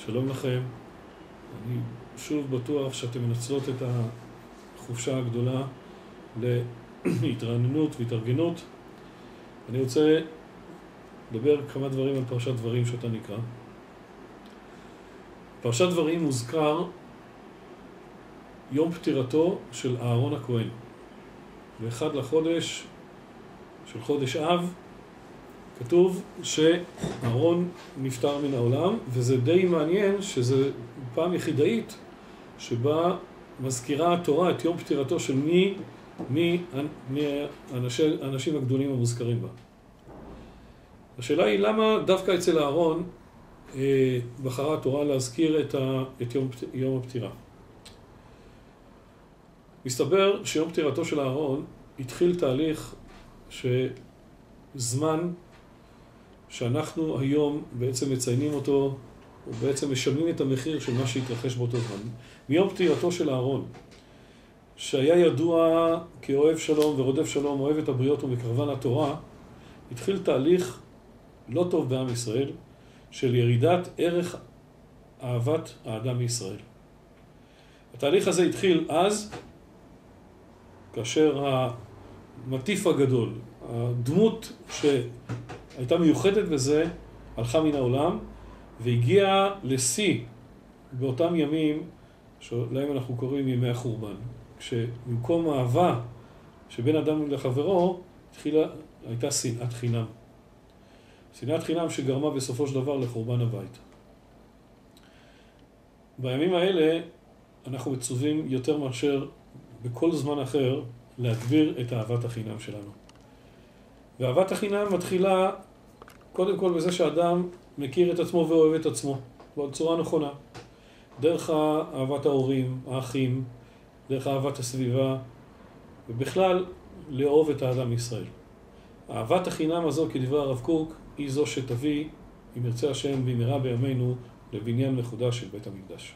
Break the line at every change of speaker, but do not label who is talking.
שלום לכם. אני שוב בטוח שאתם מנצלות את החופשה הגדולה להתרעננות והתארגנות. אני רוצה לדבר כמה דברים על פרשת דברים שאתה נקרא. פרשת דברים מוזכר יום פטירתו של אהרון הכהן. באחד לחודש של חודש אב כתוב שאהרון נפטר מן העולם, וזה די מעניין שזה פעם יחידאית שבה מזכירה התורה את יום פטירתו של מי האנשים הגדולים המוזכרים בה. השאלה היא למה דווקא אצל אהרון בחרה התורה להזכיר את יום הפטירה. מסתבר שיום פטירתו של אהרון התחיל תהליך שזמן שאנחנו היום בעצם מציינים אותו, ובעצם משלמים את המחיר של מה שהתרחש באותו זמן. מיום פטירתו של אהרון, שהיה ידוע כאוהב שלום ורודף שלום, אוהב את הבריות ומקרבן התורה, התחיל תהליך לא טוב בעם ישראל, של ירידת ערך אהבת האדם מישראל. התהליך הזה התחיל אז, כאשר המטיף הגדול, הדמות שהייתה מיוחדת בזה, הלכה מן העולם, והגיעה לשיא באותם ימים, שלהם אנחנו קוראים ימי החורבן. כשבמקום האהבה שבין אדם לחברו, הייתה שנאת חינם. שנאת חינם שגרמה בסופו של דבר לחורבן הבית. בימים האלה אנחנו מצווים יותר מאשר בכל זמן אחר להגביר את אהבת החינם שלנו. ואהבת החינם מתחילה קודם כל בזה שאדם מכיר את עצמו ואוהב את עצמו, בצורה נכונה. דרך אהבת ההורים, האחים, דרך אהבת הסביבה, ובכלל לאהוב את האדם ישראל. אהבת החינם הזו, כדברי הרב קוק, היא זו שתביא, אם ירצה השם במהרה בימינו, לבניין מחודש של בית המקדש.